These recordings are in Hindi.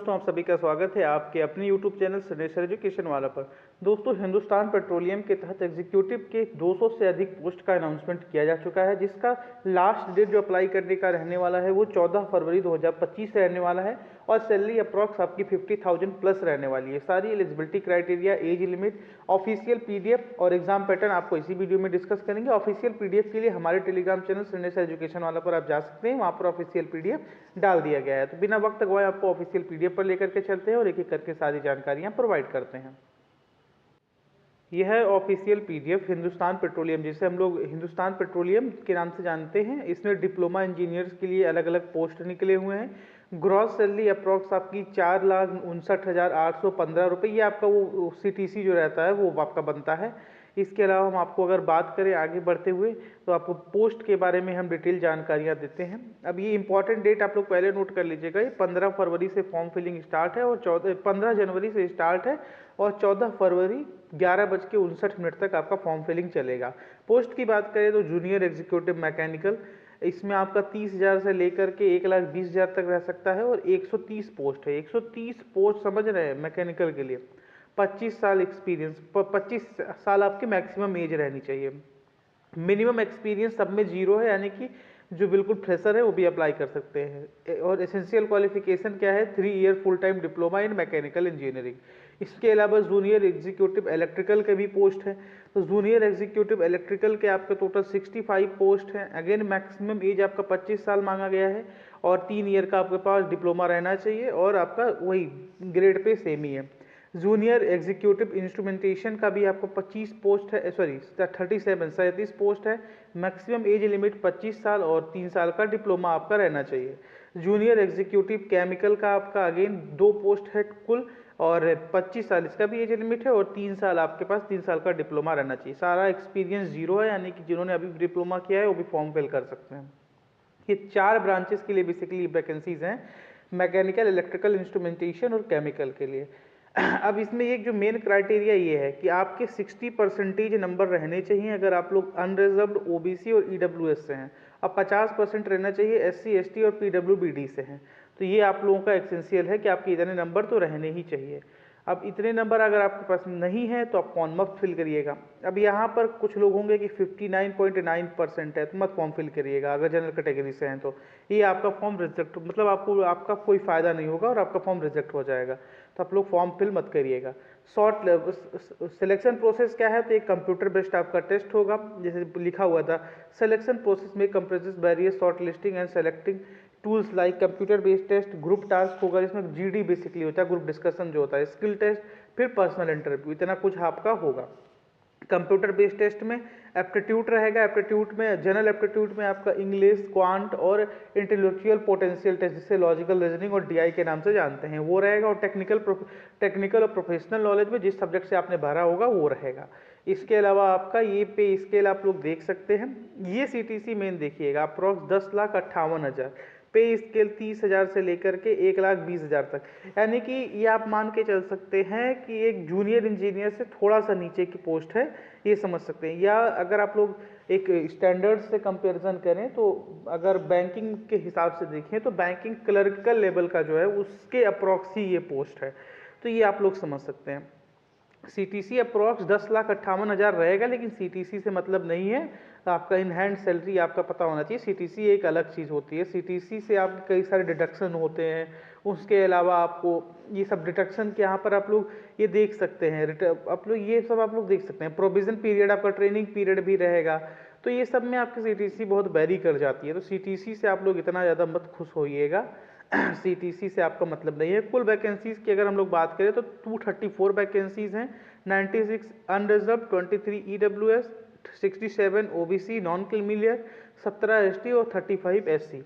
दोस्तों, आप सभी का स्वागत है आपके अपने YouTube चैनल सनेश एजुकेशन वाला पर। दोस्तों, हिंदुस्तान पेट्रोलियम के तहत एग्जीक्यूटिव के 200 से अधिक पोस्ट का अनाउंसमेंट किया जा चुका है, जिसका लास्ट डेट जो अप्लाई करने का रहने वाला है वो 14 फरवरी 2025 रहने वाला है और सैलरी अप्रॉक्स आपकी 50,000 प्लस रहने वाली है। सारी eligibility criteria, age limit, official PDF और एग्जाम पैटर्न आपको इसी वीडियो में डिस्कस करेंगे। ऑफिशियल PDF के लिए हमारे टेलीग्राम चैनल सनेश एजुकेशन वाला पर आप जा सकते हैं, वहाँ पर ऑफिशियल PDF डाल दिया गया है। तो बिना वक्त गवाए आपको ऑफिशियल PDF पर लेकर के चलते हैं और एक एक करके सारी जानकारियां प्रोवाइड करते हैं। यह है ऑफिशियल PDF हिंदुस्तान पेट्रोलियम, जिसे हम लोग हिंदुस्तान पेट्रोलियम के नाम से जानते हैं। इसमें डिप्लोमा इंजीनियर्स के लिए अलग अलग पोस्ट निकले हुए हैं। ग्रॉस सैलरी अप्रॉक्स आपकी 4,59,815 रुपये, ये आपका वो CTC जो रहता है वो आपका बनता है। इसके अलावा हम आपको अगर बात करें आगे बढ़ते हुए तो आपको पोस्ट के बारे में हम डिटेल जानकारियां देते हैं। अब ये इंपॉर्टेंट डेट आप लोग पहले नोट कर लीजिएगा, ये 15 फरवरी से फॉर्म फिलिंग स्टार्ट है और 15 जनवरी से स्टार्ट है और 14 फरवरी 11:59 तक आपका फॉर्म फिलिंग चलेगा। पोस्ट की बात करें तो जूनियर एग्जीक्यूटिव मैकेनिकल, इसमें आपका 30,000 से लेकर के 1,20,000 तक रह सकता है और 130 पोस्ट है। 130 पोस्ट समझ रहे हैं मैकेनिकल के लिए। 25 साल एक्सपीरियंस, 25 साल आपकी मैक्सिमम एज रहनी चाहिए। मिनिमम एक्सपीरियंस सब में 0 है, यानी कि जो बिल्कुल फ्रेशर है वो भी अप्लाई कर सकते हैं। और एसेंशियल क्वालिफिकेशन क्या है? 3 year full time diploma in mechanical engineering. इसके अलावा जूनियर एग्जीक्यूटिव इलेक्ट्रिकल के भी पोस्ट है। तो जूनियर एग्जीक्यूटिव इलेक्ट्रिकल के आपके टोटल 65 पोस्ट हैं। अगेन मैक्सिमम एज आपका 25 साल मांगा गया है और 3 ईयर का आपके पास डिप्लोमा रहना चाहिए और आपका वही ग्रेड पे सेम ही है। जूनियर एग्जीक्यूटिव इंस्ट्रूमेंटेशन का भी आपको 25 पोस्ट है, 37 पोस्ट है। मैक्सिमम एज लिमिट 25 साल और 3 साल का डिप्लोमा आपका रहना चाहिए। जूनियर एग्जीक्यूटिव केमिकल का आपका अगेन 2 पोस्ट है कुल और 25 साल इसका भी एज लिमिट है और 3 साल आपके पास 3 साल का डिप्लोमा रहना चाहिए। सारा एक्सपीरियंस 0 है, यानी कि जिन्होंने अभी डिप्लोमा किया है वो भी फॉर्म फिल कर सकते हैं। ये 4 ब्रांचेस के लिए बेसिकली वैकेंसीज हैं, मैकेनिकल, इलेक्ट्रिकल, इंस्ट्रूमेंटेशन और केमिकल के लिए। अब इसमें एक जो मेन क्राइटेरिया ये है कि आपके 60% नंबर रहने चाहिए अगर आप लोग अनरिजर्व्ड OBC और EWS से हैं, अब 50% रहना चाहिए SC ST और PWBD से हैं। तो ये आप लोगों का एसेंशियल है कि आपके इतने नंबर तो रहने ही चाहिए। अब इतने नंबर अगर आपके पास नहीं है तो आप कौन मत फिल करिएगा। अब यहाँ पर कुछ लोग होंगे कि 59.9% है तो मत फॉर्म फिल करिएगा अगर जनरल कैटेगरी से हैं, तो ये आपका फॉर्म रिजेक्ट, मतलब आपका कोई फ़ायदा नहीं होगा और आपका फॉर्म रिजेक्ट हो जाएगा, तो आप लोग फॉर्म फिल मत करिएगा। शॉर्ट सिलेक्शन प्रोसेस क्या है? तो एक कंप्यूटर बेस्ड आपका टेस्ट होगा, जैसे लिखा हुआ था सिलेक्शन प्रोसेस में comprises various short listing and selecting tools like computer based test, group task होगा जिसमें GD बेसिकली होता है, ग्रुप डिस्कशन जो होता है, स्किल टेस्ट, फिर पर्सनल इंटरव्यू, इतना कुछ आपका होगा। कंप्यूटर बेस्ड टेस्ट में एप्टीट्यूड रहेगा। एप्टीट्यूड में जनरल एप्टीट्यूड में आपका इंग्लिश, क्वांट और इंटेलेक्चुअल पोटेंशियल टेस्ट, जिसे लॉजिकल रीजनिंग और DI के नाम से जानते हैं, वो रहेगा। और टेक्निकल और प्रोफेशनल नॉलेज में जिस सब्जेक्ट से आपने भरा होगा वो रहेगा। इसके अलावा आपका ये पे स्केल आप लोग देख सकते हैं। ये CTC मेन देखिएगा, अप्रॉक्स 10,58,000, पे स्केल 30,000 से लेकर के 1,20,000 तक, यानी कि ये आप मान के चल सकते हैं कि एक जूनियर इंजीनियर से थोड़ा सा नीचे की पोस्ट है, ये समझ सकते हैं। या अगर आप लोग एक स्टैंडर्ड से कंपैरिजन करें तो अगर बैंकिंग के हिसाब से देखें तो बैंकिंग क्लर्किकल लेवल का जो है उसके अप्रॉक्स ही ये पोस्ट है, तो ये आप लोग समझ सकते हैं। CTC अप्रॉक्स 10,58,000 रहेगा, लेकिन CTC से मतलब नहीं है, आपका इन हैंड सैलरी आपका पता होना चाहिए। CTC एक अलग चीज़ होती है। CTC से आपके कई सारे डिडक्शन होते हैं, उसके अलावा आपको ये सब डिडक्शन के यहाँ पर आप लोग ये देख सकते हैं, आप लोग ये सब आप लोग देख सकते हैं। प्रोविजन पीरियड, आपका ट्रेनिंग पीरियड भी रहेगा, तो ये सब में आपकी CTC बहुत वेरी कर जाती है। तो CTC से आप लोग इतना ज़्यादा मत खुश होइएगा। CTC से आपका मतलब नहीं है। कुल वैकेंसीज की अगर हम लोग बात करें तो 234 वैकेंसीज हैं, 96 unreserved, 23 EWS, 67 OBC non creamy layer, 17 ST और 35 SC।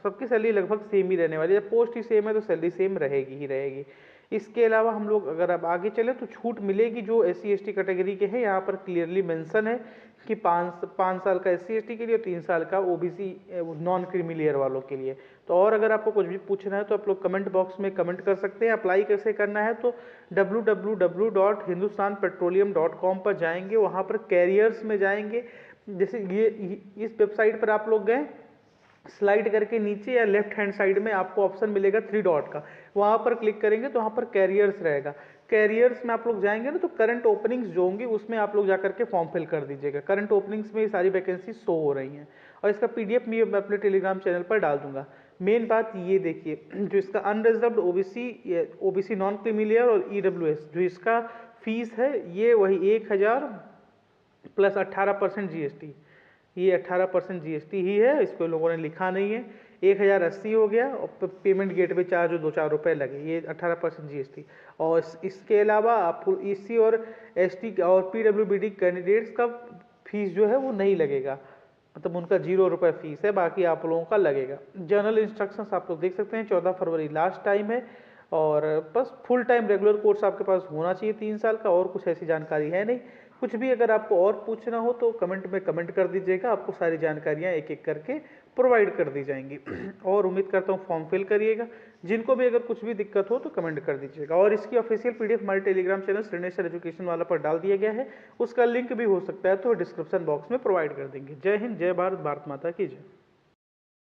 सबकी सैलरी लगभग सेम ही रहने वाली है। पोस्ट ही सेम है तो सैलरी सेम रहेगी ही रहेगी। इसके अलावा हम लोग अगर अब आगे चले तो छूट मिलेगी जो SC ST कैटेगरी के हैं। यहाँ पर क्लियरली मेंशन है कि 5 साल का SC ST के लिए और 3 साल का OBC नॉन क्रीमिलियर वालों के लिए। तो और अगर आपको कुछ भी पूछना है तो आप लोग कमेंट बॉक्स में कमेंट कर सकते हैं। अप्लाई कैसे करना है तो www.hindustanpetroleum.com पर जाएंगे, वहाँ पर कैरियर्स में जाएंगे। जैसे ये इस वेबसाइट पर आप लोग गए, स्लाइड करके नीचे या लेफ्ट हैंड साइड में आपको ऑप्शन मिलेगा 3 डॉट का, वहाँ पर क्लिक करेंगे तो वहाँ पर कैरियर्स रहेगा। कैरियर्स में आप लोग जाएंगे ना तो करंट ओपनिंग्स जो होंगी उसमें आप लोग जाकर के फॉर्म फिल कर दीजिएगा। करंट ओपनिंग्स में ये सारी वैकेंसी शो हो रही हैं और इसका पीडीएफ मैं अपने टेलीग्राम चैनल पर डाल दूंगा। मेन बात ये देखिए, जो इसका अनरिजर्व्ड ओबीसी नॉन क्रीमिलियर और ईडब्ल्यूएस जो इसका फीस है ये वही 1000 प्लस 18% जीएसटी, ये 18% जीएसटी ही है, इसको लोगों ने लिखा नहीं है। 1080 हो गया और पेमेंट गेटवे चार्ज जो 2-4 रुपये लगे, ये 18% जीएसटी। और इसके अलावा आपको ईसी और एसटी और पीडब्ल्यूबीडी कैंडिडेट्स का फीस जो है वो नहीं लगेगा, मतलब उनका 0 रुपये फीस है, बाकी आप लोगों का लगेगा। जनरल इंस्ट्रक्शंस आप लोग देख सकते हैं, 14 फरवरी लास्ट टाइम है और बस फुल टाइम रेगुलर कोर्स आपके पास होना चाहिए 3 साल का, और कुछ ऐसी जानकारी है नहीं। कुछ भी अगर आपको और पूछना हो तो कमेंट में कमेंट कर दीजिएगा, आपको सारी जानकारियाँ एक एक करके प्रोवाइड कर दी जाएंगी। और उम्मीद करता हूँ फॉर्म फिल करिएगा। जिनको भी अगर कुछ भी दिक्कत हो तो कमेंट कर दीजिएगा। और इसकी ऑफिशियल पीडीएफ हमारे टेलीग्राम चैनल श्रेणेश्वर एजुकेशन वाला पर डाल दिया गया है, उसका लिंक भी हो सकता है तो डिस्क्रिप्शन बॉक्स में प्रोवाइड कर देंगे। जय हिंद, जय भारत, भारत माता की जय।